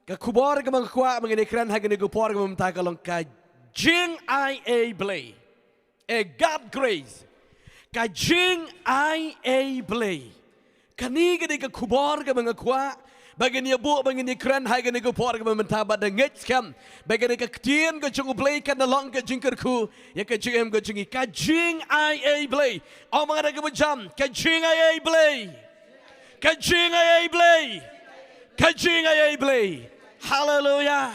Ka kubor ka mga kwa mga nikran hagin ni kupor ka mamta kalong ka jing ia blay. God grace. Ka jing ia blay. Kani ka ni ka kubor ka mga kwa bagi niya bu bagi ni kran hagin ni kupor ka mamta ba da ngit kam bagi ni ka ktien ka jung blay ka na long ka jingker ku ya ka jing ka jingi ka jing ia blay. O mga ka jam ka jing ia blay. Ka jing ia blay. Ka jing ia blay. Hallelujah.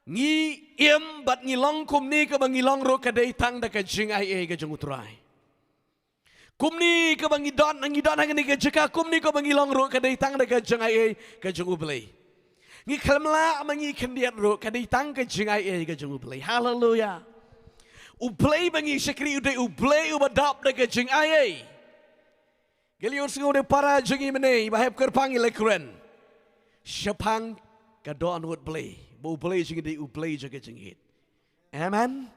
Ngi im bat ngi long kum ni ka bangi long ro ka dei tang da ka jing ai ka jung utrai. Kum ni ka bangi don hang ni ka jika kum ni ka bangi long ro ka dei tang da ka jing ai ka jung ublei. Ngi klamla mangi kendiat ro ka dei tang ka jing ai ka jung ublei. Hallelujah. Ublei bangi sekri ude ublei ubadap da ka jing ai. Gelior singo de para jingi menei bahep kerpangi lekren. Syapang kadon would play. Bo play jing di uplay jaga jingit. Amen.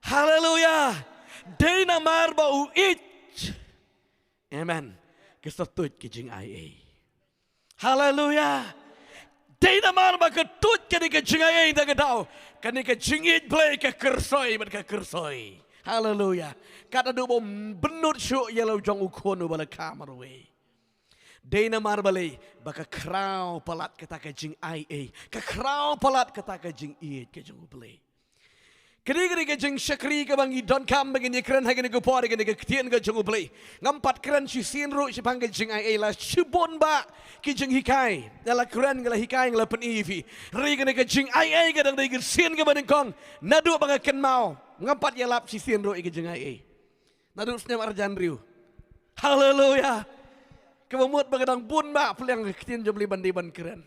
Hallelujah. Dana marba u it. Amen. Kesatut ke jing ia. Hallelujah. Dana marba ketut ke di ke jing ia da gadau. Kani ke jingit play ke kersoi bat ke kersoi. Hallelujah. Kata do bom benut syuk yellow jong ukon ubala kamarwe. Dana marbale baka kraw palat kata ka jing ia ka kraw palat kata ka jing it ka jing uble kri ka jing shakri ka bangi don kam bagin kran hagen ko por hagen ka ktien ka jing uble ngampat kran si sin ro si pang ka jing ia la shibon ba ki jing hikai la kran la hikai la pen ivi ri ka jing ia ka dang ka sin ka ban kong nadu banga ken mau ngampat ya lap si sin ro ka jing ia nadu snem arjan riu. Hallelujah. Kemamut bagadang bun ba peliang kitin jom liban di ban keren.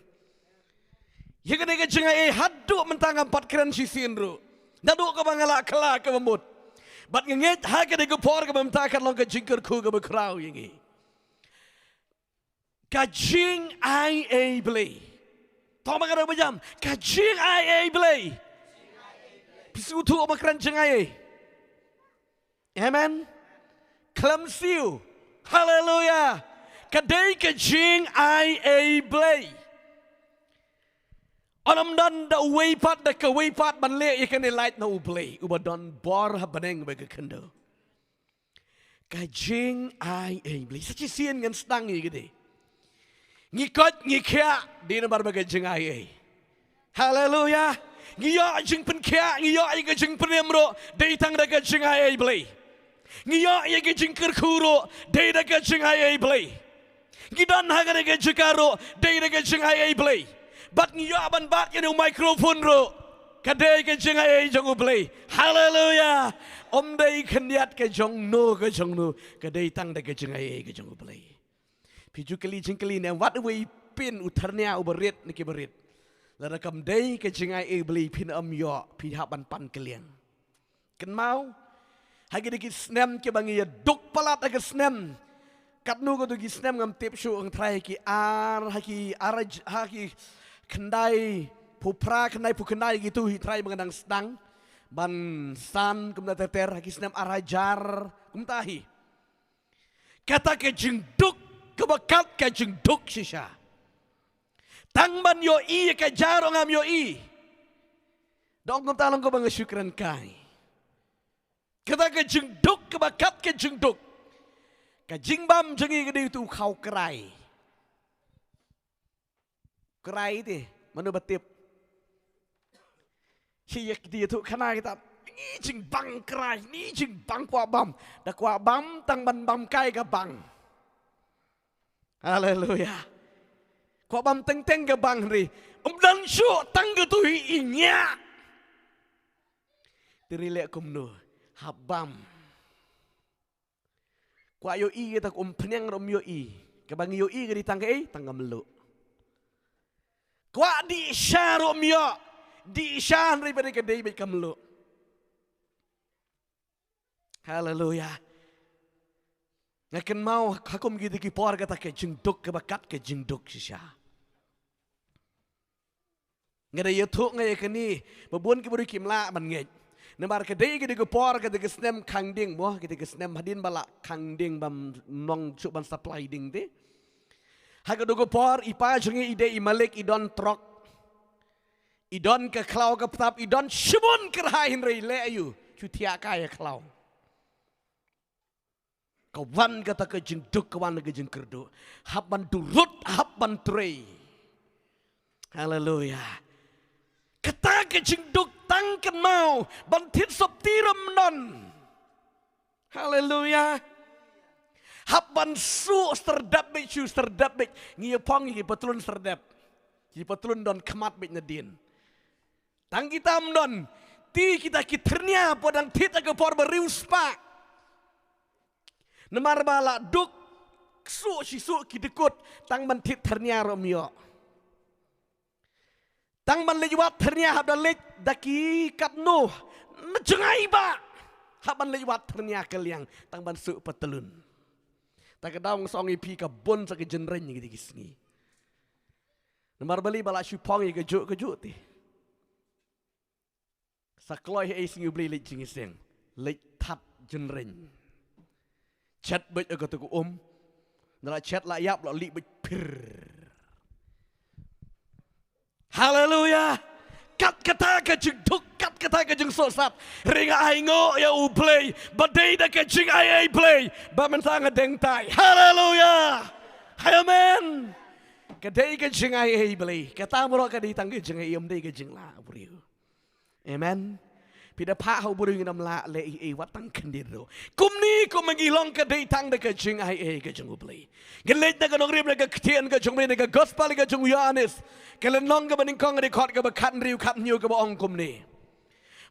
Ya kena ke jengai haduk mentang empat keren si sinru. Naduk ke bangala kala kemamut. Bat ngengit ha ke de por ke memtakan long ke jingker ku ke bekrau yengi. Kajing ia blay. Tahu makana bejam. Kajing ia blay. Pisu tu apa keren jengai. Amen. Klamsiu. Hallelujah. Kadai ke jing ia blay. Onam dan da weipat da ka weipat ban le ikane light na ublay. Ubadon bor ha baneng ba ka kendo. Ka jing ia blay. Sachi sien ngan stang ni gede. Ngikot ngikya di na bar ba ka jing ia. Hallelujah. Ngiyo jing pen kya ngiyo ka jing penemro dei tang da ka jing ia blay. Ngiyo ka jing kerkuro dei da ka jing ia blay. Gidan hagan ke jikaro dei ke jingai play but ngiyo aban bat yenu microphone ro kadai ke jingai jong play. Hallelujah. Om dei kendiat ke jong no kadai tang de ke jingai ke jong play. Piju kali jingkali ne wat we pin utarnya uberit ni ke berit la kam dei ke jingai play pin yo pi haban pan keliang ken mau hagi de snem ke bangi duk palat ke snem katnu ko tu gisnem ngam tip shu ang trai ki ar haki araj haki kendai pupra kendai gitu hi trai mengendang sedang ban san kumda teter haki snem arajar kumtahi kata ke jingduk kebakat ke jingduk shisha tang ban yo i ke jaro ngam yo i dong kum talong ko bang syukran kai kata ke jingduk kebakat ke jingduk. Kajing bam jengi gede itu kau kerai. Kerai itu mana betip. Siyak dia tu kena kita ni jing bang kerai, ni jing bang kuat bam. Dah kuat bam tang ban bam kai ke bang. Haleluya. Kuat bam teng ke bang ri. Dan syuk tang ke tu inya. Terilek kumno habam. Kwa yo i kita penyang rom yo i. Kabang yo i ke ditangga tangga meluk. Kwa di isya rom yo. Di isya daripada ke dei baik meluk. Haleluya. Ngaken mau hakum gitu ki por kata ke jingduk ke bakat ke jingduk sisya. Ngada yo tuk ngaya kini babun ke beri kimla ban ngej. Nembar kedai kita gepor kita gesnem kangding boh kita gesnem hadin balak kangding bam nong cuk ban supply ding te. Haga do gepor ipa jengi ide imalik idon trok idon ke klau ke petap idon shibun kerahin rei le ayu cutia kaya klau kawan kata ke jeng duk kawan ke jeng kerdu haban turut haban trei haleluya kata ke jeng duk tangken mau bantit sop tiram non haleluya haban su serdap be cu serdap be ngi pong ngi patlun serdap ngi patlun don kemat be nedin tang kita don ti kita kiternya podang tit ke por berius pak nemar bala duk su si su kidekut tang man tit ternya romyo tang man lewat ternya hab dalek daki kat no nejengai ba haban lewat ternya keliang tang ban su patelun tak kedaung songi pi ka bon sa ke jenren gitu gisni nemar bali bala supong ke juk ti sakloi ai singu beli lek jingiseng lek tat jenren chat bej aku tu nala chat la yap la li bej pir haleluya kat kata ke jeng duk kat kata ke jeng sosat ringa ai ngo ya u play badai da ke jeng ai play ba men sang deng tai haleluya amen kadai ke jeng ai play kata moro ka di tang ke jeng ai dei ke jeng la buriu amen pida pa hau buru nginam la le e watang kendiro kumni ko mangilong ka dei tang de ka jing ai ka jung ublei gelet na ka nong rim na ka ktien ka jung na ka gospel ka jung Yohanes kelen nong ka baning kong de khot ka ba khat riu khat nyu ka ba ong kumni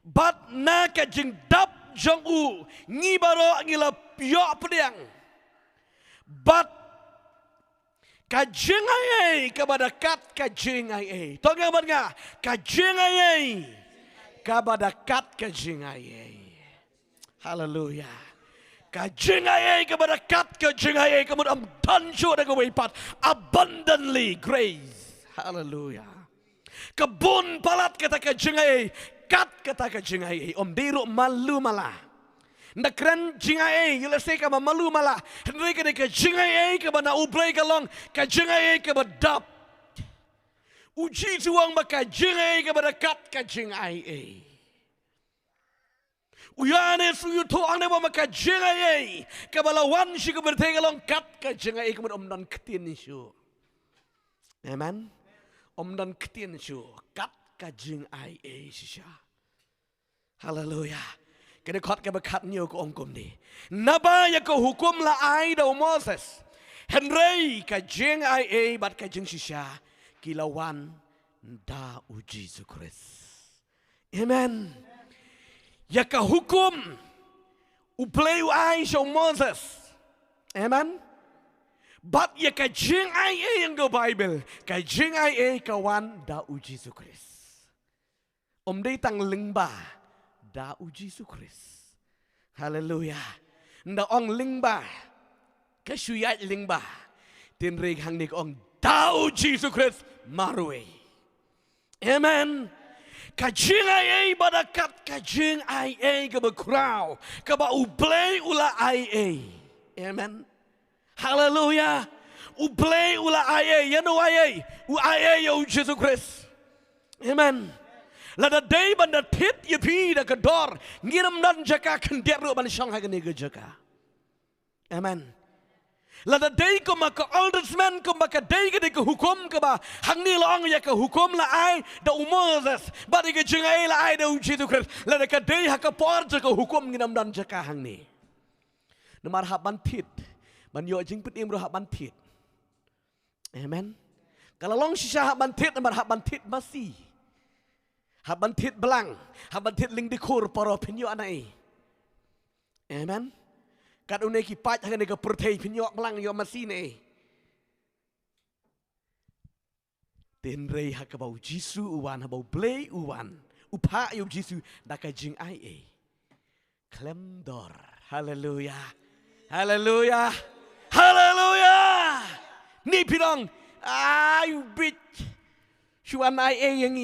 bat na ka jing dap jong u ngi baro ngila yo pediang bat ka jing ai ka badakat ka jing ai tong nga bat nga ka jing ai kabadakat ke jingai haleluya ka jingai kabadakat ke jingai kamu am tanjo da wepat abundantly grace haleluya kebun palat kata ke jingai kat kata ke jingai diru malu malah nakran jingai yelese ka malu malah hendai ke jingai ka bana ublai kalong ka jingai ka badap uji tuang maka jingai kepada kat ka jingai uyane suyu to ane maka jingai kepada wan si kepada tegalong kat ka jingai kepada dan ketin isu amen dan ketin isu kat ka jingai sisha haleluya kena kat ke bekat nyo ko ongkom ni naba ya ko hukum la ai da Moses henrei ka jingai bat ka jing sisha kilawan da uji Yesus Kristus. Amen. Ya ka hukum uplay ai show Moses. Amen. But ya ka jing ai yang go Bible, ka jing ai kawan da uji Yesus Kristus. Dei tang lingba da uji Yesus Kristus. Haleluya. Nda ong lingba ka suyat lingba. Tin reg hang nik ong da uji Yesus Kristus marwe. Amen. Kajing ai badakat kajing ai ke bekrau ke ba ublei ula ai. Amen. Haleluya. Ublei ula ai ya no ai. U ai yo Jesus Christ. Amen. Lada day banda tit ye pi da kedor ngiram dan jaka kenderu ban shang ha ke jaka. Amen. Lada day ko maka aldersman ko maka day ke hukum ke ba hang ni long ya ke hukum la ai da Moses ba ke jingai la ai da uji tu kres lada ka day ha ka por ke hukum nginam dan jaka hang ni nemar ha ban tit ban yo jing pit im ro ha ban tit amen kalau long sisa ha ban tit nemar ha ban tit masih ha ban tit belang ha ban tit ling dikur paro pinyo anai amen kat une ki pach hang ke pertei pinyok melang yo masine ten rei ha ka bau jisu uwan ha bau blei uwan upa yo jisu da ka jing ai klem dor haleluya haleluya haleluya ni pirong ai bit chuan ai yang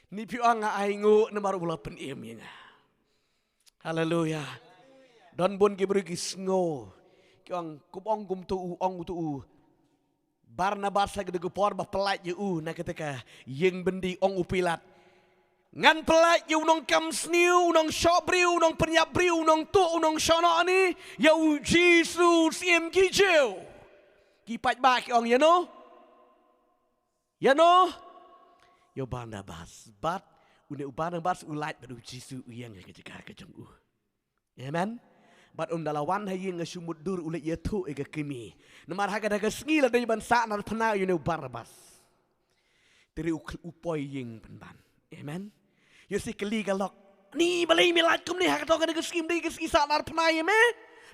ni pirong ai ngo na maru bula pen em yang haleluya don bon ki beri ki sngo kyang kum ong kum tu ong tu Barnabas lagi degupor bah pelat you na ketika yang bendi ong upilat. Ngan pelat you nong kam sniu nong shop briu nong penyap briu nong tu nong shono ni ya Jesus im kijeu. Kipat ba ki ong ya no? Ya no? Yo Barnabas, but une Barnabas ulat badu Jesus yang ketika kejong Amen. But dalawan haying sumut dur ulit yetu ega kimi. Namar haga daga ngila dari ban sa nar pana you Barnabas. Teri upoy ying penban. Amen. You si keli galok. Ni balai milat kum ni haga daga daga skim di geski sa nar pana me.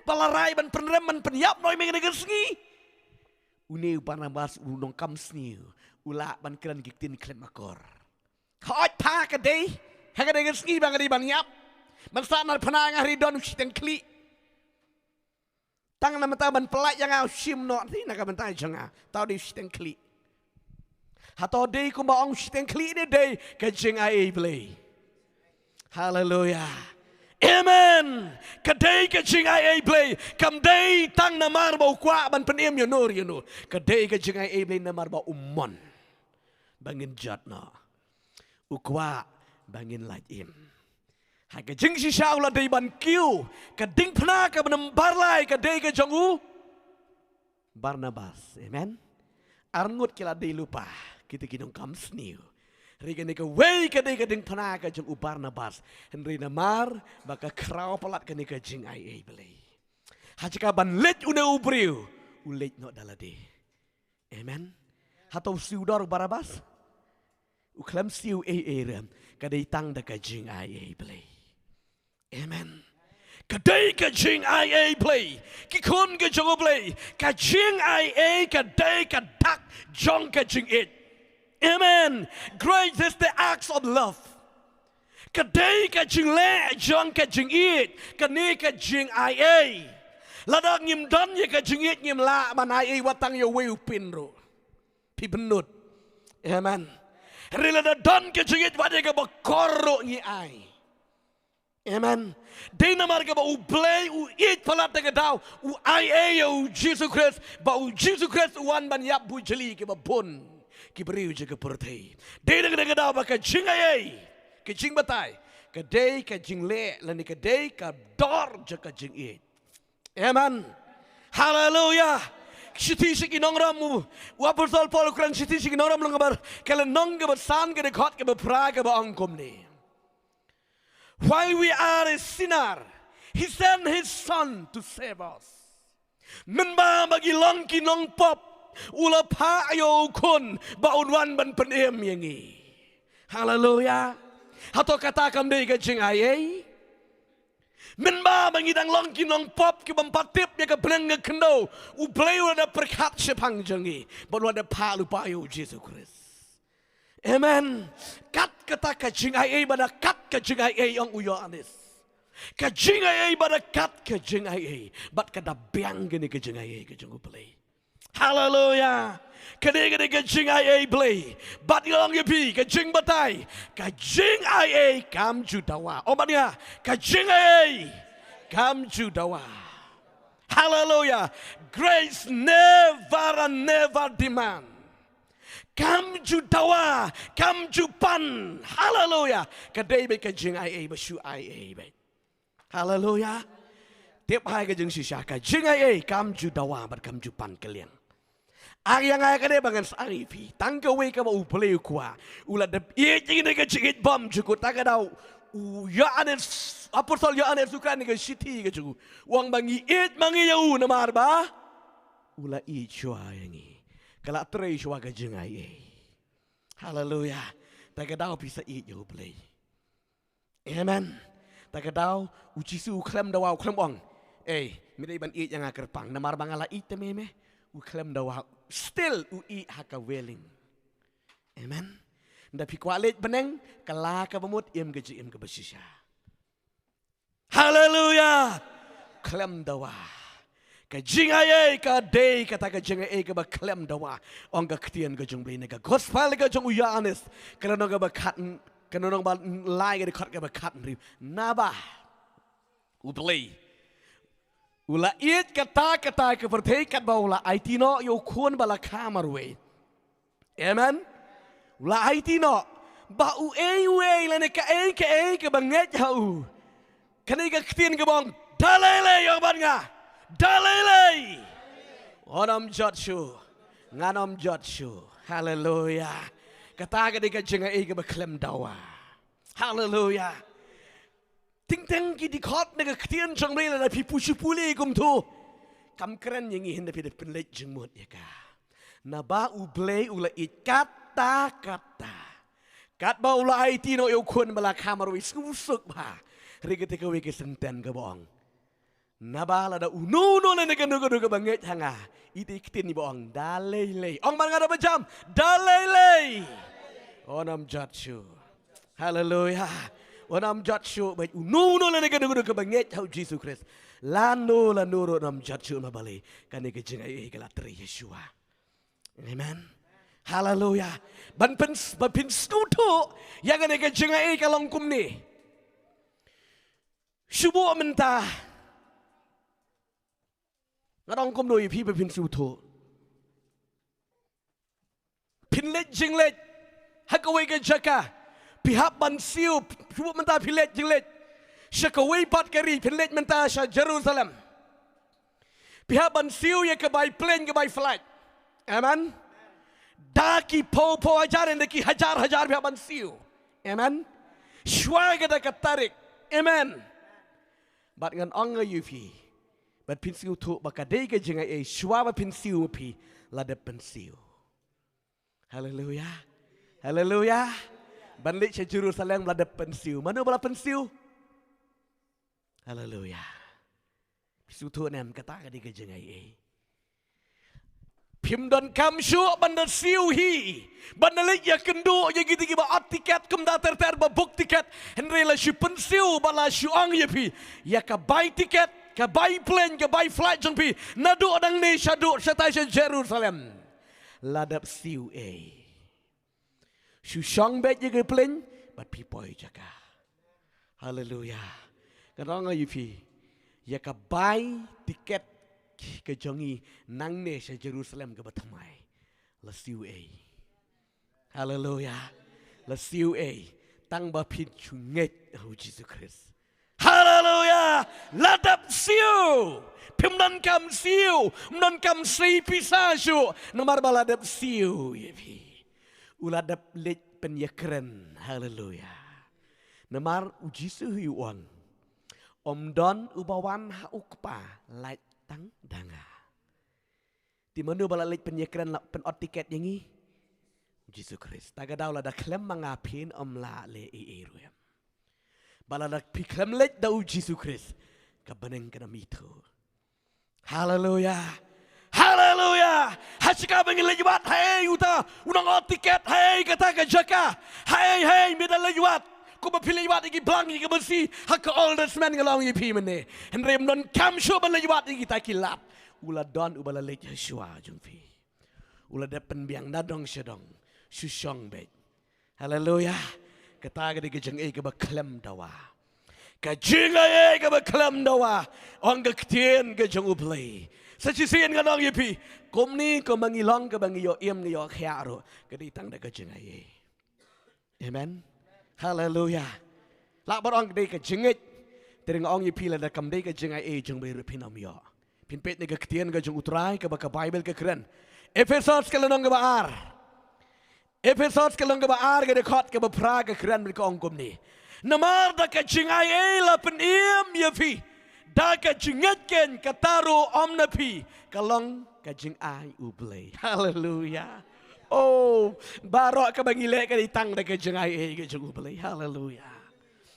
Balarai ban penrem ban penyap noi me daga ski. Une Barnabas unong kam sniu. Ula ban kran giktin klen makor. Hot pa ka day. Haga daga ski bang di ban yap. Ban sa nar pana ngari don usiteng kli. Tang nama taban pelak yang au sim no ni nak bentai janga tau di siteng kli hato dei ku ba ong siteng kli ni dei ka jing ai play hallelujah amen ka dei ka jing ai play kam dei tang namar ba kwa ban penem yo nur you know ka dei ka jing ai play namar ba ummon bangin jat no ukwa bangin light im Haga jing si siya ulat day ban kiu. Kading pna ka banambar lai ka day ka jongu. Barnabas. Amen. Arngut kila day lupa. Kita kinong kamsniu. Riga ni ka way ka day ka ding pna ka jongu Barnabas. Henry namar baka kraw palat ka ni ka jing ay beli. Haji ka ban let une ubriu. Ulet no dalade. Amen. Hatau siudor Barnabas. Uklam siu ram. Kadai tang da ka jing ay beli. Amen. Kadai ka jing ai play. Ki kun ka jong play. Ka jing ai kadai ka dak jong ka jing it. Amen. Great is the acts of love. Kadai ka jing le jong ka jing it. Kani ka jing ai. Ladak ngim don ye ka jing it ngim la man ai watang yo weu pinro. Pi benut. Amen. Rila da don ka jing it wade ka bakoro ngi ai. Amen. Dina marga ba u play u eat palat daga daw u ai u Jesus Christ ba u Jesus Christ wan ban yap bu jeli ke ba pun ki beriu je ke pertai. Dina daga daw ba ka jing ai ke jing batai ka day ka jing le lani ka day ka dor je ka jing eat. Amen. Hallelujah. Siti siki nongramu u apostol Paul kran siti siki nongram langabar kala nong ke ba san ke de khot ke ba pra ke ba angkom ni. While we are a sinner, He sent His Son to save us. Menba bagi longki nong pop ula pa ayo kun baunwan ban penem yangi. Hallelujah. Hato kata kam dei ka jing ai. Menba bagi dang longki nong pop ki bampatip ya ka benang ka kendo u play ula perkat sepang jangi. Bon wada pa lupa ayo Jesus Christ. Amen. Kat kata kajing ai bada kat kajing ai yang uyo anis. Kajing ai bada kat kajing ai. Bat kada biang gini kajing ai kajing play. Hallelujah. Kade kajing ai play. Bat yang yepi kajing batai. Kajing ai kam judawa. Obatnya kajing ai kam judawa. Hallelujah. Grace never demand. Kam judawa, kam jupan, hallelujah. Kadai be kajing ai basu ai be. Hallelujah. Tiap hai kajing sisa kajing ai kam judawa bat kam jupan kalian. Ari yang ai kadai bangan sari pi. Tangka we ka ba uplay kwa. Ula de ye jing de kajing bom jukut takadau. Yohanes apostol Yohanes suka ni ka city ka juku. Wang bangi it mangi yau namar ba. Ula i chua yangi. Kalau terai syurga jengai. Hallelujah. Tak kedau bisa eat you play. Amen. Tak kedau ucisu klem dawa klem ong. Mira iban eat yang akar pang. Namar bangala eat meme. U klem dawa still u eat haka welling. Amen. Tapi kualit beneng kala ka bamut im gaji im ka basisya. Hallelujah. Klem dawa. Kajing ay ka day kata kajing ay ka ba klem dawa ang kaktian ka jung blin ka gospel ka jung uyanes kanong ka ba katan kanong ba lai ka kat ka ba katan ri naba ublay Ula iet kata ke pertekat baula aitino yo kun bala kamarwe. Amen. Ula aitino ba u lene ka ke banget hau. Kani ka ktin ke bong dalele yo banga. Dalele. Onam jotsu. Nganom jotsu. Hallelujah. Kata ka jenga ke baklem dawa. Hallelujah. Ting teng ki dikot na katian jang rela na pipusu puli kum tu. Kam keren yang ihin na pida penlet jeng mut ya ka. Na ba uble ula it kata. Kat ba ula aiti no yo kun bala kamar wis ngusuk ba. Riga teka wike senten ka boong. Na ba la da ununo na naganuga banget hanga. Iti ikitin ni boong. Dalele. Ong man nga na jam. Dalele. Onam jatsu. Hallelujah. Onam jatsu baik ununo la naganuga banget hau Jesus Christ. Lano nam jatsu mabali. Kani kejengai galatri Yeshua. Amen. Hallelujah. Ban skuto yang kani kejengai kalongkum ni. Subuh mentah. Ngadong kum doi pi ban skuto. Pinlet jinglet. Hakawai ke jaka. Pihak ban siu. Subuh mentah pinlet jinglet. Syakawai pat kari pinlet mentah sya Jerusalem. Pihak ban siu ya ke by plane ke by flight. Amen. Daki po ajaran daki hajar pihak ban siu. Amen. Sywaga da katarik. Amen. Bat ngan onga yufi. Bat pinsiu tu bakadai ke jenga sywa pinsiu pi lada pinsiu. Hallelujah. Hallelujah. Banlik sya Jerusalem lada pensiu. Mana bala pensiu? Hallelujah. Pisu tu nem kata kadi kejengai. Pim don kam syuk bandar siu hi. Bandalik ya kendu ya gitu ba tiket kum da ter ba book tiket. Henry la syu pensiu bala syuang ya pi. Ya ka buy tiket, ka buy plane, ka buy flight jong pi. Nadu odang ni syadu syatai sya Jerusalem. Ladap siu Syu syang bet je plane, but people jaga. Hallelujah. Kadang yufi, ya ka buy tiket ke jongi nang ne sa Jerusalem ke batamai. La siu Hallelujah. La siu tang ba pin chunget oh Jesus Christ. Hallelujah. Ladap siu. Pimnan kam siu, mnan kam si pisasyu. Nomor baladap siu yufi. Uladap lej penyekren. Hallelujah. Namar uji suhu uang. Om don ubawan haukpa laj tang danga. Di mana bala lej penyekren penot tiket yang ini? Jesus Christ. Taga daw la klem mangapin om la le iiruyam. Bala da piklem lej daw Jesus Christ. Kabaneng kanamito. Hallelujah. Hallelujah. Hasika bangin lejuat. Hey uta. Unang ot tiket. Hey kata ke jaka. Hey mida lejuat. Ku bapilih lejuat igi blang igi bersih. Haka all the man ngalong igi mene. Henrem non kam syo ban lejuat igi takilat. Ula don ubala lej Yeshua jumpi. Ula depen biang nadong syadong. Syusyong bet. Hallelujah. Kata ke jeng ke baklem dawa. Kajinga ke baklem dawa. Ong kektien ke jeng uplay. Sachisian kanong yipi. Kumni ko mangilong ka bangiyo niyo kayaro. Kaditang na kajingay. Amen. Hallelujah. Lakbar ong kaday kajingit. Tiring ong yipi la da kamday kajingay jeng bayro pinamyo. Pinpet ni kaktian ka jeng utray ka baka Bible ka keren. Efesos ka lanong ka baar. Efesos ka lanong ka baar ka dekot ka bapra ka keren ka ong kumni. Namar da kajingay la penim yipi. Da kajingatken kataro omnapi kalong kajing ay ublay. Hallelujah. Oh, barok ka bangile ka ditang da kajing ay kajing ublay. Hallelujah.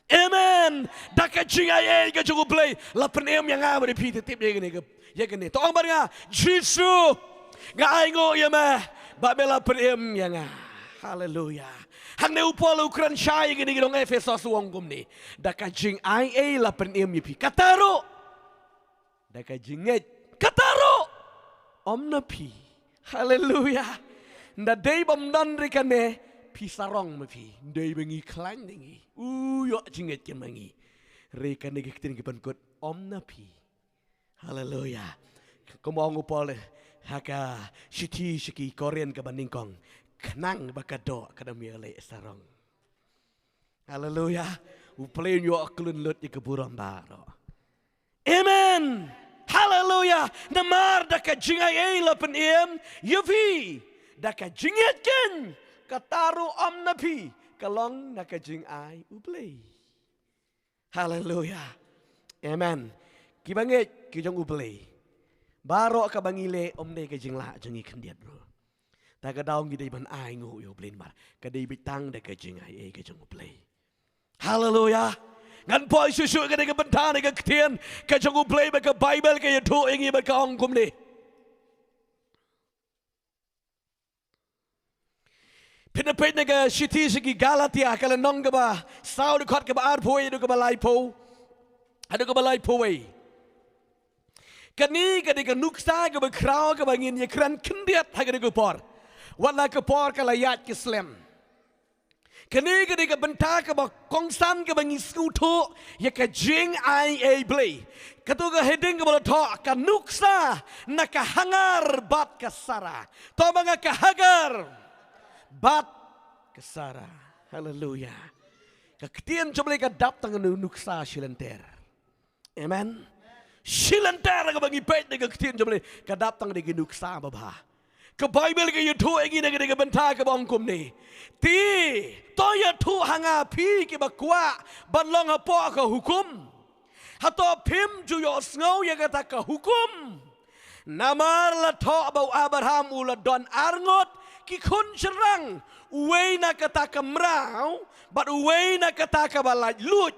Amen. Da kajing ay kajing ublay. Lapan em yang nga repeat tip ya gani. To ang nga Jesus nga ay ngo yama ba bela lapan em yang nga. Hallelujah. Hang ne upol ukran syai gini gidong Efesos wong gumni. Da kajing ai lapan em yipi. Kataro. Da kajinget. Kataro. Omnapi. Hallelujah. Da day bam dan rikane pisarong mapi. Day bengi klan dingi. Yo jinget ke mangi. Rekane kikitin kipan kot omnapi. Haleluya. Kumong upol haka shiki Korean ka baningkong knang bakado kadamiale sarong. Haleluya. Uplain yo aklun lut ikaburam baro. Amen. Haleluya. Namar daka jingay lapen yuvi daka jingetken kataru napi kalong naka jingay uplay. Haleluya. Amen. Kibangit kijong uplay. Baro ka bangile omne ka jingla jengi kendiat bro. Taga daong gidai ban ai ngu yo blin mar. Kadai bitang da ka jingay ka jong uplay. Haleluya. Ngan po susu ka ka bentana ka ketien ka jong uplay ba ka Bible ka yutu ingi ba ka ong kumni. Pinapit na ka shiti sigi Galatia kala nong ka ba sao de kot ka ba arpoy do ka ba laipo. Ado ka ba laipo way. Kani kadika nuksa ka ba kraw ka ba ngin ya kran kendiat ha kadika por. Wala ka por ka layat ka slam. Kani kadika benta ka ba kongsan ka ba ngin skuto ya ka jing ai a blay. Katu ka heading ka ba to ka nuksa na ka hangar bat ka sara. To mga ka hagar bat ka sara. Hallelujah. Kaktian coba ka dap tangan nuksa silenter. Amen. Silantara ka bang ipet na kaktin jomle kadap tang digi nuksa baba. Ka Bible ka yutu egi na ka benta ka bang kumni. Ti to yutu hanga pi ki bakwa banlong apo ka hukum. Hato pim ju yo sngaw ya kata ka hukum. Namar la to bau Abraham ula don arngot ki kun serang. Uwe na kata ka mrau but uwe na kata ka balaj lut.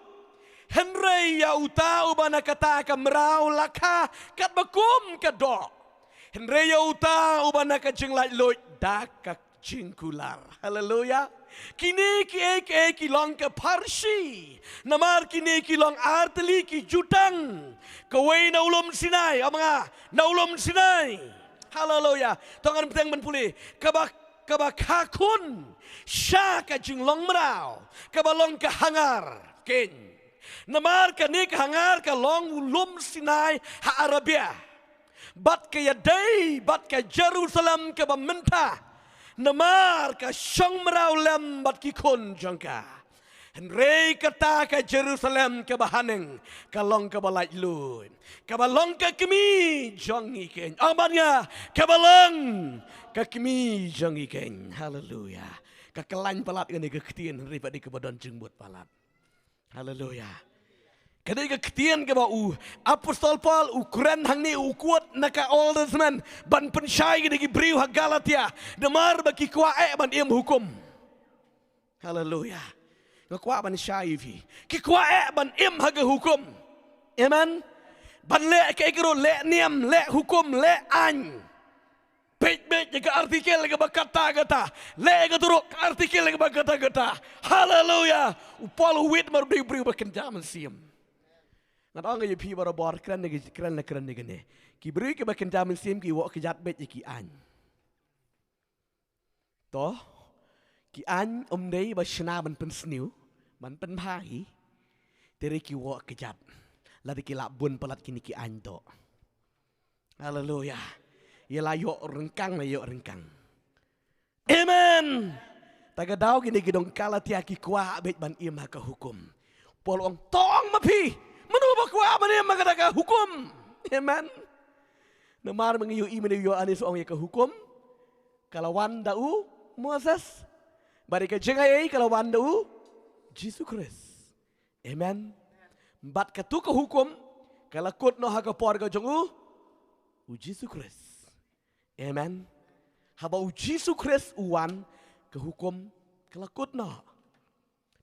Henry ya utau bana kata ka mrau laka kat bakum ka do. Henry ya utau bana ka jinglai loy da ka jingkular. Haleluya. Kini ki long ka parsi. Namar kini ki long arteli ki jutang. Kawai na ulum sinai amanga na ulum sinai. Haleluya. Tongan petang menpuli kabak hakun sya ka jinglong mrau kabalong ka hangar ken. Namar ka ni hangar ka long ulum Sinai ha Arabia. Bat ka yadai, bat ka Jerusalem ka bamenta. Namar ka syong merau lem bat ki kun jangka. Henry kata ka Jerusalem ka bahaneng ka long ka balai luin. Ka balong ka kemi jangi ken. Amannya ka balong ka kemi jangi ken. Haleluya. Ka kelain palat ngani ka ketien Henry padi ka badan jengbut palat. Haleluya. Kadai ketien ke bau apostol Paul ukuran hang ni ukuat naka Old Testament ban pensyai ke briu ha Galatia demar bagi kuae ban im hukum. Haleluya. Ngakwa ban syai fi. Ki kuae ban im ha hukum. Amen. Ban le ke ikro le niam le hukum le an. Pej ke artikel ke kata-kata. Le ke turuk artikel ke kata-kata. Haleluya. Paul wit mar briu bakin jaman siam. Ngatong ngayon pi barabor kran na gane. Ki beri ke bakin jamin sim ki wak kejat bet ki an. To ki an day ba shna ban pen sniu ban pen bhai. Tere ki wak kejat. Ladi ki labun palat kini ki an to. Haleluya. Ialah yok rengkang na yok rengkang. Amen. Tagadau gini gidong Galatia ki kwa bet ban im ha ka hukum. Polong tong mapi. Menubah kuah mana yang mengatakan hukum, amen. Namar mengiyu iman iyo anis orang yang ke hukum. Kalau wandau Moses, mereka jengai kalau wandau Yesus Kristus, amen. Bat ketu ke hukum, kalau kut no haka por ke jongu, Yesus Kristus, amen. Haba Yesus Kristus uwan ke hukum, kalau kut no.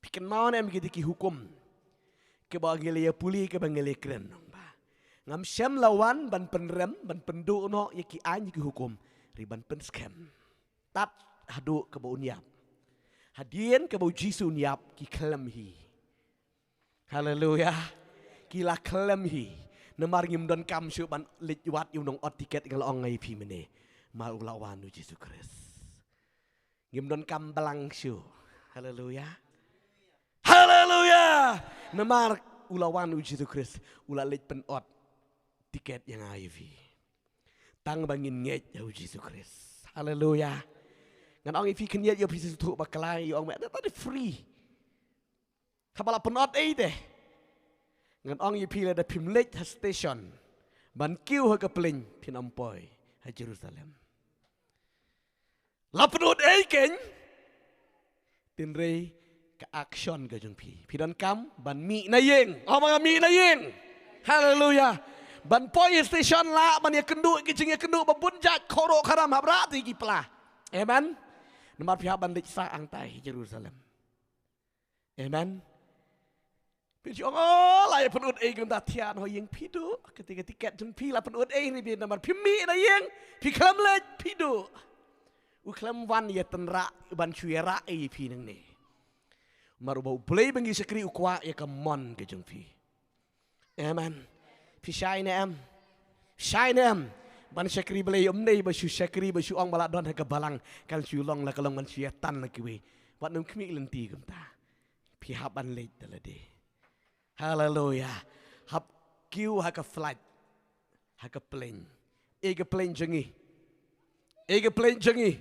Bikin mau yang begitu ki hukum. Kebangilia puli kebangilia keren. Ngam syam lawan ban penrem ban pendu no yaki an yaki hukum riban penskem. Tat hadu kebau niap. Hadien kebau jisu niap ki kelemhi. Haleluya. Kila kelemhi. Nemar ngim don kam syu ban lit wat yung nong ot tiket ngal ongai pi mene. Ma ulawan nu Yesus Kristus. Ngim don kam balang syu. Haleluya. Haleluya. Nemar ulawan Yesus Kristus ulalit penot tiket yang IV. Tang bangin ngej ya Yesus Kristus. Haleluya. Ngan ong IV kenyet ya Yesus tu bakalai ong mek tadi free. Kabala penot deh. Ngan ong IP la da pimlej ha station. Ban kiu ha kapling pinampoi ha Jerusalem. La penot ken tinrei ke action ke jung pi. Pi don kam ban mi na yeng. Oh mga mi na yeng. Haleluya. Ban poi station la ban ya kendu ke jing ya kendu babun jat koro karam habrati ki pla. Amen. Nomor pihak ban lej sa ang tai Jerusalem. Amen. Pi oh la ya penut gun ta tian ho yeng pidu ketika tiket jung pi la penut ni bi nomor pi mi na yeng. Pi klam lej pidu. Uklam wan ya tenra ban cuera pi nang ni. Marubau play bengi sekri ukwa ya kamon ke jung pi. Amen. Pi shai na am. Shai na am. Ban sekri blay nei ba shu sekri ba shu ong bala don ha ka balang kal shu long la kalong man syaitan la kiwe. Wat nung kmi lenti kum ta. Pi hab ban late dala de. Hallelujah. Hab kiu ha ka flight. Ha ka plane. Ega plane jengi. Ega plane jengi.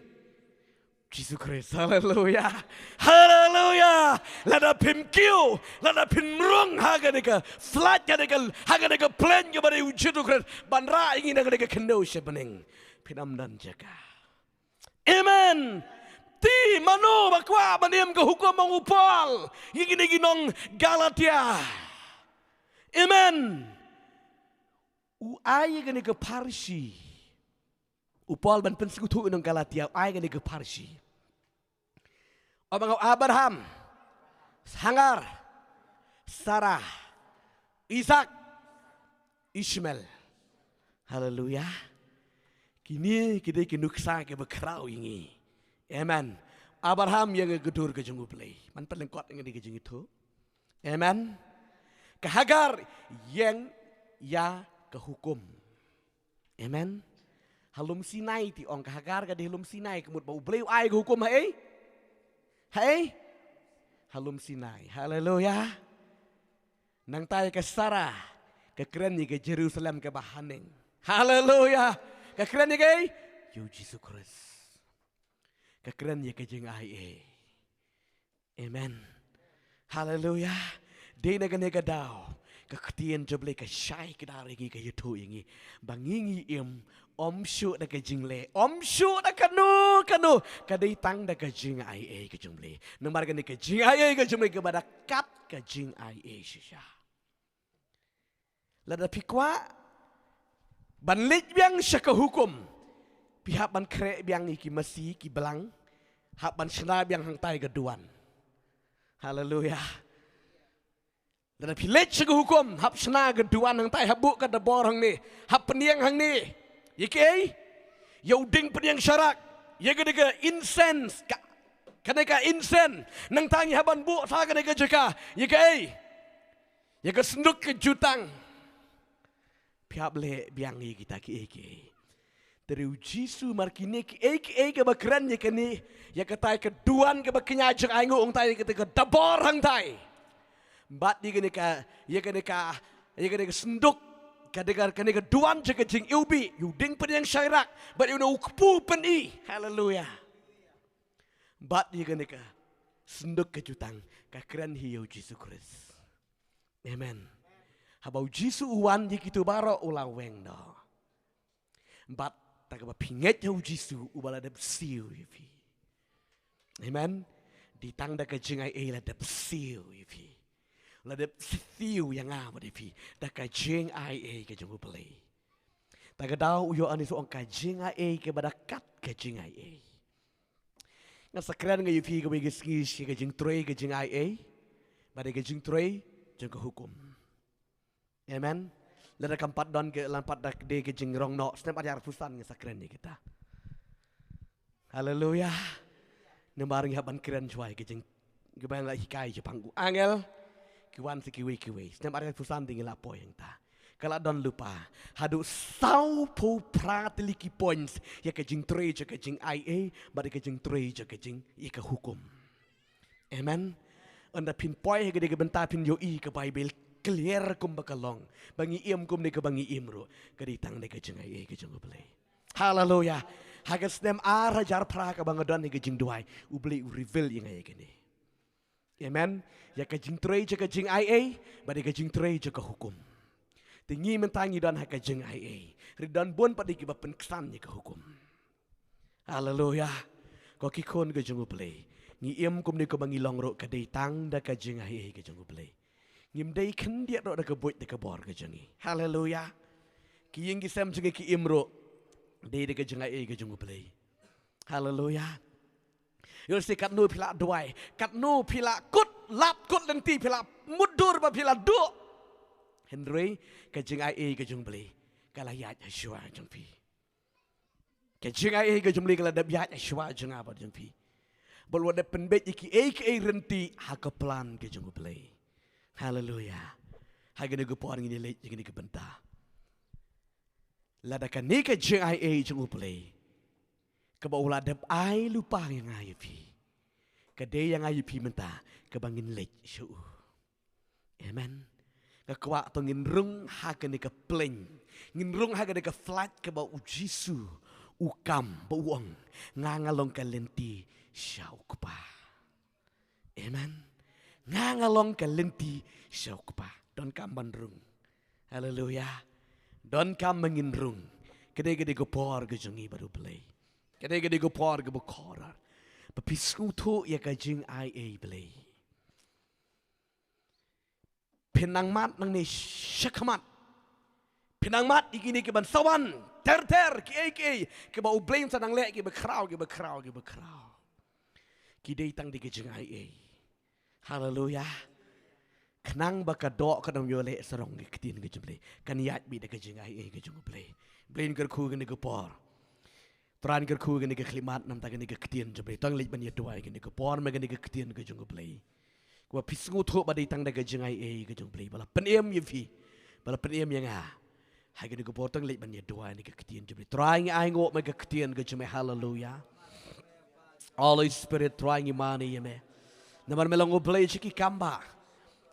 Jesus Christ, haleluya, haleluya. Lada pim kiu, lada pim rung haga deka flat haga deka plan kepada Jesus Christ. Bandra ingin haga deka kendo sebening pinam dan jaga. Amen. Ti mano bakwa maniam ke hukum mengupal. Ingin ginong Galatia. Amen. Uai ingin ke Parsi. Upal ban pensekutu nang Galatia ai ingin ke Parsi. Abang Abraham, Hagar, Sarah, Ishak, Ishmael. Haleluya. Kini kita kinuksa ke bekrau ini. Amen. Abraham yang gedur ke junggu play. Man paling kuat yang di kejung itu. Amen. Ke Hagar yang ya ke hukum. Amen. Halum Sinai ti ong ke Hagar ke di halum Sinai kemud bau beliau ai ke hukum hai. Hai, halum Sinai, haleluya. Nang tayo ke Sarah, kekeren ni ke Jerusalem ke Bahaning, haleluya. Kekeren ni ke Jesus Christ, kekeren ni ke jeng ai. Amen, haleluya. Dia nega daw, keketian jable ke syai ke dari ke yutu ini, bangingi om syu da ke jingle, om syu da kanu kadai tang da ke jing ai ke jumle. Nomor ke jing ai ke jumle ke pada kat ke jing ai shisha. Lada pikwa ban lit biang syaka hukum. Pihak ban krek biang iki masi ki belang, hak ban sena biang hang tai keduan. Haleluya. Lada pilet syaka hukum, hak sena keduan hang tai habuk ke debor hang ni, hak peniang hang ni. Yeke, yauding peniang syarak, yeke incense, kaneka incense, nang tangi haban bu sa kaneka jeka, yeke senduk ke jutang, pihak le biang kita ki eke, teriu Jisu markine ki eke bakran yeke ni, yeke tai keduan ke baknya jek aingu ong tai ketika dabor hang tai, bat yeke neka senduk. Kadegar kanega duan jaga jing ubi, yuding peniang syairak, but you know kupu peni, haleluya. But you kanega senduk kejutang, kakran hiu Jesus Christ. Amen. Habau Jisu uwan yikitu baro ulaweng do. But takaba pinget hiu Jisu ubala dep siu yifi. Amen. Ditang da kejing ai la dep siu yifi. Ladep siu yang apa depi, dak kajing ai ke jumpa play. Tak kedau uyo ani so kajing ai ke badakat kajing ai. Ngasakran ngai pi ke bagi skis ke kajing trei kajing ai, badai kajing trei jeng ke hukum. Amen. Lada kampat don ke lampat dak de kajing rong no, snap ajar pusan ngasakran ni kita. Haleluya. Nembarang haban keren cuai kajing kebayang lagi hikai je panggu angel. Kiwan si kiwi. Setiap hari pusan tinggal apa yang ta. Kalau don lupa, hadu sau po pratiliki points ya kejing tre je kejing IA, bari kejing tre je kejing ika hukum. Amen. Anda pin poi ke dia bentar pin yo i ke Bible clear kum bakalong bangi iem kum ni ka bangi imro kaditang ni ka jengai ka jeng ublay. Hallelujah. Hagas nem arajar pra ka bangadon ni ka jeng duai ublay reveal yang ay kini. Amen. Ya ka jeng tray ka jeng ai badi ka jeng tray ka hukum. Tingi mentangi dan ha ka jeng ai. Ridan bon padi ki bapen ksan ni ka hukum. Hallelujah. Ko kikon ka jeng ublay. Ni iem kum ni ka bangi longroh kaditang da ka jeng ai ka jeng ublay. Ngim day kan dia ro da ka boy da ka bor ka jengi. Hallelujah. Ki yeng ki sam jengi ki imro day da ka jenga e ka jengu play. Hallelujah. Yo se kat no pila doai, kat no pila kut lap kut lenti pila mudur ba pila do. Henry ka jenga e ka jeng play. Kala ya shwa jeng pi. Ka jenga e ka jeng play kala da ya shwa jeng apa jeng pi. Bol wada penbet iki e renti ha ka plan ka jengu play. Hallelujah. Hagani ko po ang inilit yung inikabanta. Lada ka ni ka jeng ay jeng uplay. Kabaula dap ay lupa yang ayapi. Kadai yang ayapi menta kabangin lit siya. Amen. Kakwa to nginrung hagani ka pleng. Nginrung hagani ka flat kabau Jisu. Ukam bauang ngangalong ka lenti siya ukupa. Amen. Ngangalong ka lenti siya kupa. Don ka manrung. Hallelujah. Don ka manginrung. Kadai-kadai ko por ka jeng ibaru play. Kadai-kadai ko por ka bukorar. Papiskuto ya ka jeng ai play. Pinangmat nang ni syakamat. Pinangmat ikini ke ban sawan. Ter ki ke ba ublain sa nang le ki bakraw. Kidai tang di ka jeng ai. Hallelujah. Kenang baka dok kadang yole sarong ketin ke jumble. Kan yat bi de ke jeng ai ke jumble. Blain ker khu ke ni ke por. Tran ker khu ke ni ke klimat nam ta ke ni ke ketin jumble. Tang lit ban ye tuai ke ni ke por me ke ni ke ketin ke jumble. Ko pisngu tho ba di tang de ke jeng ai ke jumble. Bala penem ye fi. Bala penem yang ha. Ha ke ni ke por tang lit ban ye tuai ni ke ketin jumble. Trying ai ngo me ke ketin ke jumble. Hallelujah. Holy Spirit trying imani ye me. Naman melango play chiki kamba.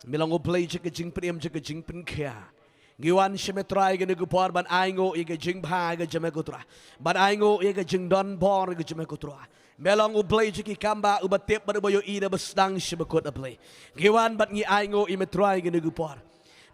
Melango play chiki jing priem chiki jing pinkia. Giwan shemetrai gani gupor ban aingo iga jing bha iga jame kutra. Ban aingo iga jing don bor iga jame kutra. Melango play chiki kamba ubatip bar boyo ida basdang shebekut a play. Giwan bat ngi aingo imetrai gani gupor.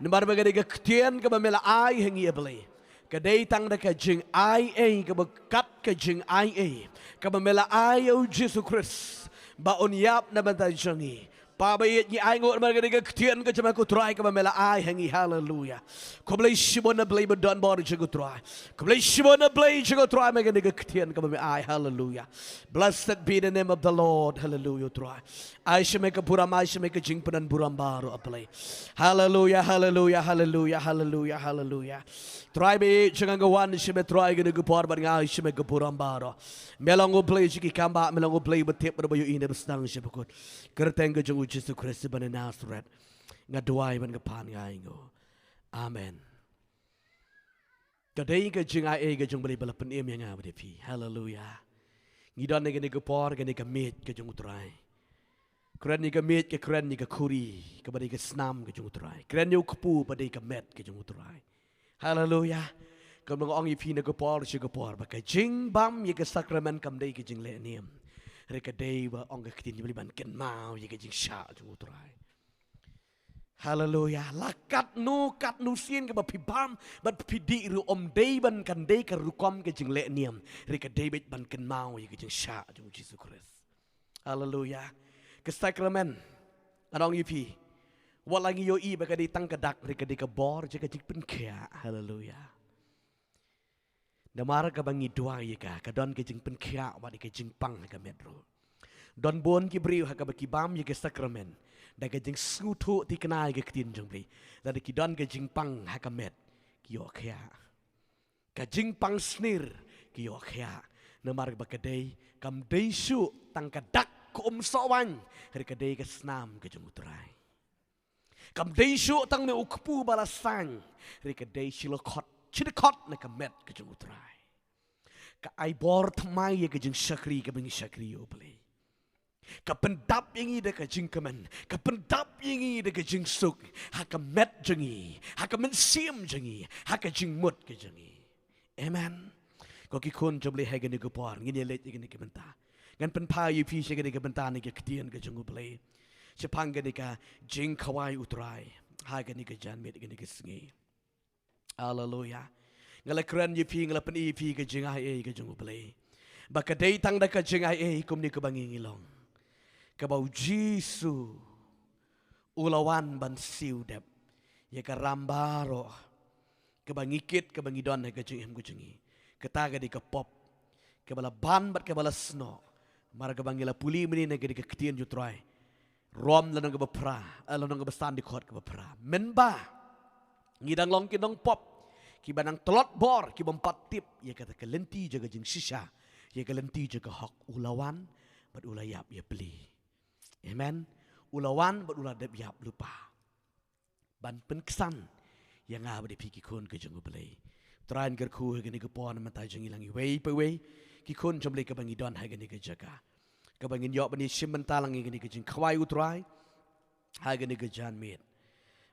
Naman bagani ga ktien ka mela ai hengi a play. Kadai tang da ka jing ai ka bakat ka jing ai ka mela ai o Jesus Christ. Ba unyap na bantay syangi. Pabayit ni ay ngot marga ketian ka jama ko try ka mamela ay hangi hallelujah. Ko blay shibon na blay badon bor ko try. Ko blay shibon na blay ko try maga ketian ka mamela ay hallelujah. Blessed be the name of the Lord hallelujah try. Ay siya may kapuram ay siya may kajing panan buram baro aplay. Hallelujah hallelujah hallelujah hallelujah hallelujah. Try be jangan gawan siya may try gani gupor bar nga siya may kapuram baro. Melango play chiki kamba melango play batip bar bayo ina bastang siya pakot. Kerteng ka jung Jesus Christ ban Nazareth nga duay ban kapan nga ingo. Amen. Kadai ka jing ai ka jung bali bala panem yang nga badi hallelujah. Ngidon ni gani kapor gani ka met ka jung utray. Kren ni ka met ka kren ni ka kuri ka badi ka snam ka jung utray. Kren ni kapu badi ka met ka jung utray. Hallelujah. Kam mga ong ipi na kapor siya kapor baka jing bam yi ka sakramen kam day ka jing le niyam. Reka day ba ong ka kitin yi baliban ken mau yi ka jing sya jung utray. Hallelujah. Lakat nu kat nu sin ka ba pibam bat pidi ru om day ban kan day ka rukom ka jing le niyam. Reka day bit ban ken mau yi ka jing sya jung Jesus Christ. Hallelujah. Ka sakramen anong ipi. Walang iyo i baka day tang kadak reka day ka bor jika jing pen kaya. Hallelujah. Namara ka bangi dua ye ka don ke jing penkya wa de ke jing pang ka medro don bon ki briu ha ka baki bam ye ke sakramen da ke jing sutu ti kana ke tin jong bri da de ki don ke jing pang ha ka med ki yo kya ka jing pang snir ki yo kya namara ba ka dei kam dei su tang ka dak ko sawan her ka dei ka snam ke jong utrai kam dei su tang me ukpu balasan her ka dei silokot chidikot na ka met ka jung utray. Ka ay bor tamay ka jung sakri ka bangi sakri yo play. Kapendap yang ida ka jing kemen, kapendap yang ida ka jing suk, haka met jengi, haka mensiam jengi, haka jing mut ke jengi. Amen. Ko ki kun jom le hagen ni gopor, ngini let ngini ke benta. Ngan pen pa yu pi shegen ni ke benta ni ke ktian ke jengu play. Sepang ni ka jing kawai utrai, hagen ni ke jan met ngini ke sngi. Hallelujah. Ngala kran yu pi ngala pen i pi ke jing ai ke jengu play. Baka day tang da ka jing ai kum ni ke bangi ngilong. Kabau Jisu ulawan ban siu dep ya ka rambaro kabangikit kabangidon ha kajing hem kujengi ketaga di kapop kabala ban bat kabala sno mar kabangila puli meni na gedi ketien jutrai rom lanang kabapra lanang kabasan di khot kabapra menba ngidang long kidong pop kibanang telot bor kibampat tip ya kata kelenti jaga jing sisa ya kelenti jaga hak ulawan bat ulayap ya beli. Amen. Ulawan berulah debiap lupa. Ban penkesan yang ngah berdepi kikun ke jenggu belai. Terain gerku hegani ke pon mentai jengi langi wei pe wei kikun jemble ke bangi don hegani ke jaga. Ke bangin yok bani simenta langi hegani ke jeng kwai utrai hegani ke jan mit.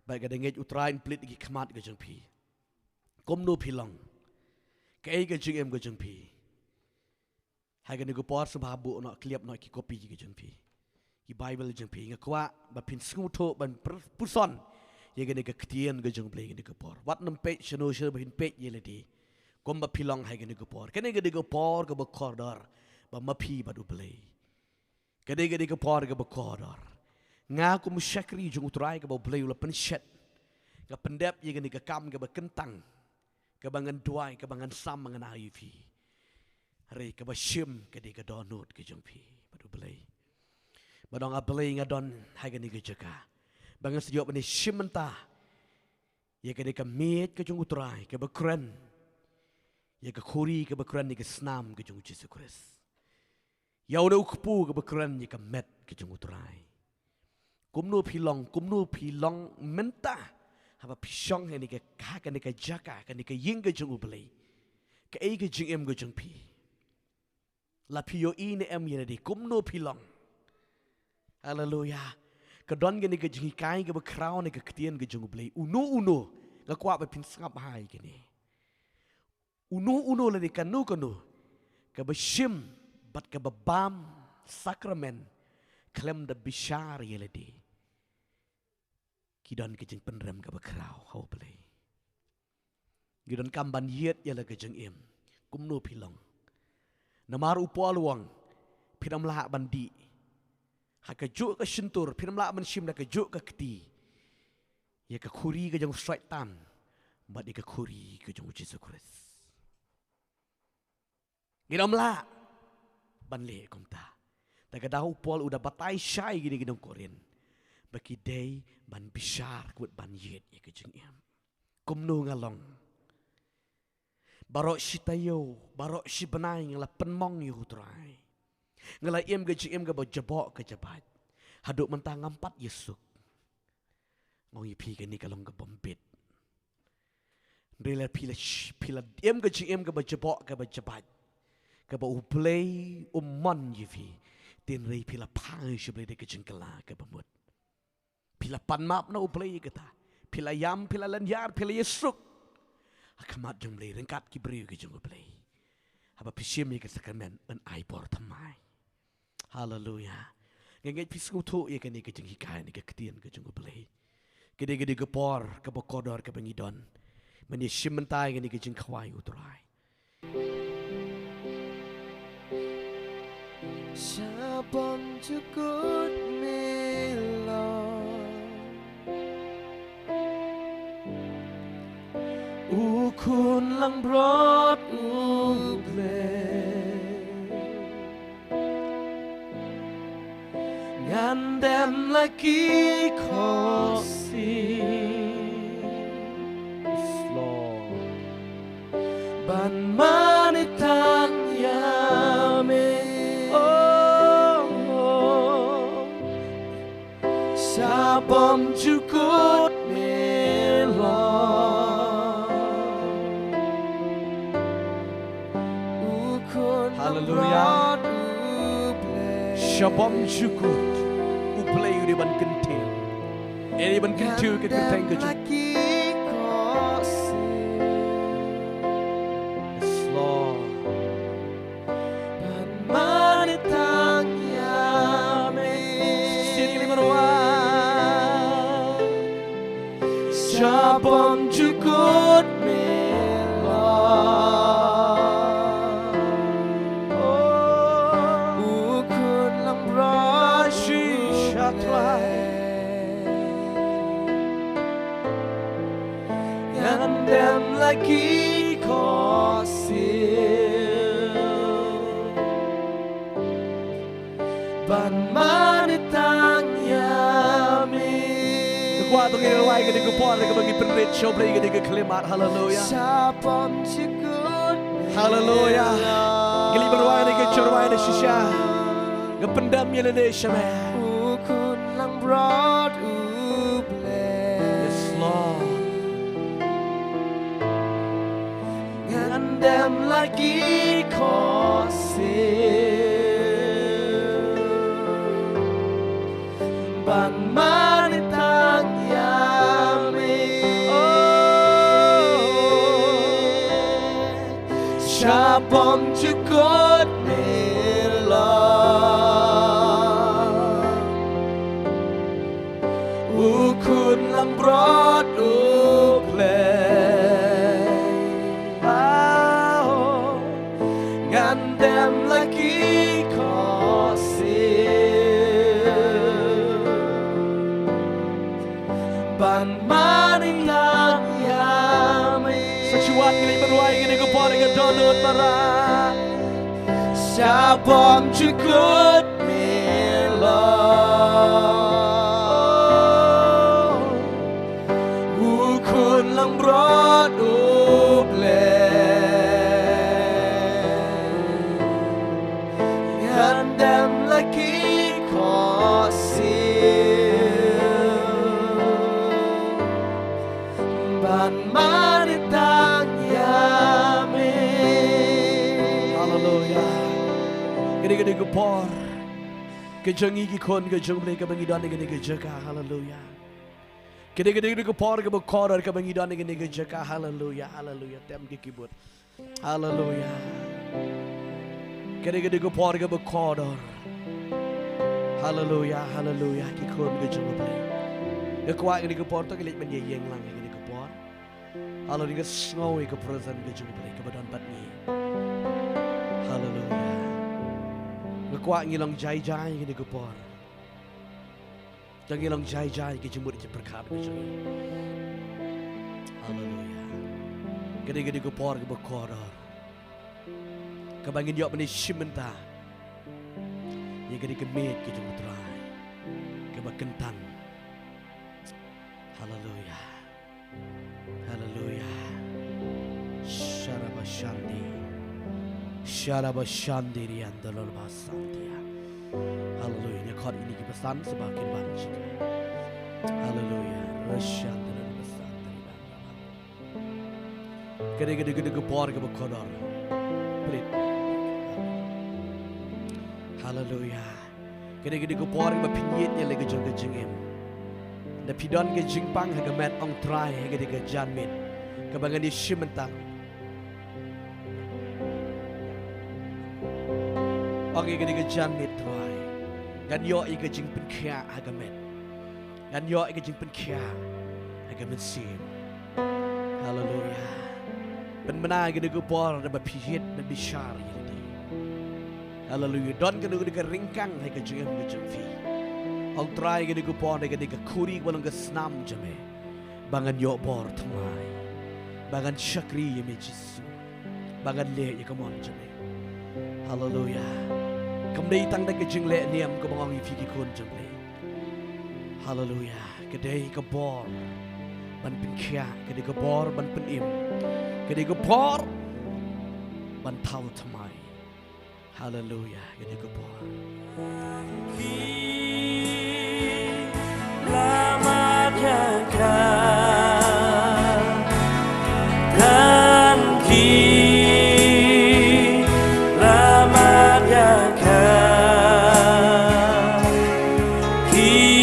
Baik ada ngej utrain pelit ki kemat ke jeng pi. Komno pilong. Ke ai ke jeng em ke jeng pi. Hegani ke por sebabu nak kliap nak ki kopi ke jeng pi. Ki Bible jeng pi ngakwa ba pin sngutho ban puson ye gene ke ktien ge jeng play gene ke por wat nem pe chno che ba hin pe ye ledi kom ba pilong hai gene ke por kene gene ke por ke ba corridor ba ma pi ba du play kene gene ke por ke ba corridor nga ku musyakri jeng utrai ke ba play ula pen shet ke pendep ye gene ke kam ke ba kentang ke bangan duai ke bangan sam bangan iv re ke ba shim ke de ke donut ke jeng pi ba du play Badang ablay nga don hagan ni gejaka. Bangan sejauh ni simenta. Ya kene ka meet ke jung utrai ke bakran. Ya ka khuri ke bakran ni ke snam ke jung Yesus Kristus. Ya udah ukpu ke bakran ni ke met ke jung utrai. Kumnu pilong menta. Haba pisong ni ke hagan ni ke jaka kan ni ke ying ke jung ublay. Ke ai ke jing em ke jung pi. La pio ini em yana di kumnu pilong. Hallelujah. Kedon gini ke jengi kai ke bekrau ni ke ketien ke jengu blay. Uno ngakwa ba pin sangap hai gini. Uno lagi kanu ke besim bat ke bebam sakramen klem de bishar ye ledi. Kidon ke jeng penrem ke bekrau hau blay. Kidon kamban yet ye la ke jeng im. Kumno pilong. Namar upo luang pinam lahak bandi. Haka juk ke sentur, pinam lah mensim dah ke juk ke keti. Ya ke khuri ke jeng syaitan, bat ke khuri ke jeng Yesus Kristus. Gidam lah, banle komta. Tak ada upol udah batai syai gini gidam korin. Bagi day ban bishar kuat ban yet ya ke jeng em. Kumno ngalong. Barok sitayo, barok si benai ngala penmong yu utrai. Ngalai em ke berjebok ke jebat. Haduk mentang empat Yesuk. Ngongi pi ke ni kalong ke bombit. Rela pila em ke berjebok ke berjebat. Ke beruplay umman yifi. Tin rei pila pai sebelah de ke jengkela ke bemut. Pila panmap na uplay kita. Pila yam, pila lanyar, pila Yesuk. Akamat jemblay rengkat ki beriu ke jeng uplay. Haba pisim ye ke sakramen an aipor tamai. Hallelujah. Ngengej pisku tu ye kene ke jeng hikai ni ke ketien ke jeng uplay. Gede-gede ke por ke bokodor ke bengidon. Meni simentai kene ke jeng kwai utrai. Siapam cukup melo ukun lang brot uble ngandem lagi kosi slow ban manitan yame Sabam cukup melo ukun Hallelujah. Syabam syukur uplay di ban kentil. Ini ban kentil ke keteng ke lagi kosir. Yes Lord. Ban manitang yame. Sini lima ruang. Syabam jukut mela. Ukun lambrah Syatlai. Ngandam lagi kosir. Ban manitang yame. Kuat tu kira wai kena kupor kena bagi perit show play kena kelimat. Hallelujah. Syabam jukut Hallelujah. Gili berwai kena curwai kena shisha. Kependam yang Indonesia man. Ukun lambrah uble. Yes Lord. Ngandam lagi kosir. Ban manitang yame. Syabam jukut mela. Ukun lambrah uble. Ngandam lagi kosir. Ban manitang yame. Secuat gili berwai kena kupor kena donut marah. Syabam jukut mela. Ukun lambrah uble. Ngandam lagi kosir. Ban manitang yame. Hallelujah. Kena kupor. Kejeng iki kon kejeng play ke bangidan kena kejeka. Hallelujah. Kena kupor ke bekor ke bangidan kena kejeka. Hallelujah. Hallelujah. Tem ke keyboard. Hallelujah. Kena kupor ke bekor. Hallelujah. Hallelujah. Ki kon kejeng play. Kuat kena kupor tu kelik menyeyeng lang kena kupor. Hallelujah. Snowy ke present kejeng play ke badan bat ni. Hallelujah. Kuat ngilang jai-jai kena kupor. Jangan ngilang jai-jai ke jemur je berkat ke jangan. Hallelujah. Kena kupor ke bekor. Kebangin yok meni simenta. Yang kena kemet ke jemur terai. Kebakentan. Hallelujah. Hallelujah. Syarabashandi. Syarabashandi riandalol basantia. Hallelujah. Nyakot ini ke pesan sebagai banci. Hallelujah. Rasyandalol basantia. Kena kupor ke bekodor. Pelit. Hallelujah. Kena kupor ke pinyitnya lagi jeng-jengem. Da pidon ke jingpang haga met ong try haga de janmin. Kebangan di simentang. Ong haga de janmin try. Gan yo haga jingpen kia haga met. Gan yo haga jingpen kia haga men sim. Hallelujah. Ben mena haga de kupor da bapihit da bishar yindi. Hallelujah. Don ke de ringkang haga jingem ke jengfi. Ang try gini ko po na gini ka kuri walang gasnam jame. Bangan yo bor tamay. Bangan syakri yame Jisu. Bangan le ya kamon jame. Hallelujah. Kamday tang na kajing le niyam ko mga ifiki kon jame. Hallelujah. Kaday ka bor. Ban pinkya. Kaday ka bor ban panim. Kaday ka bor ban tau tamay. Hallelujah. Kaday ka bor. Lama jaga dan lama jaga hidup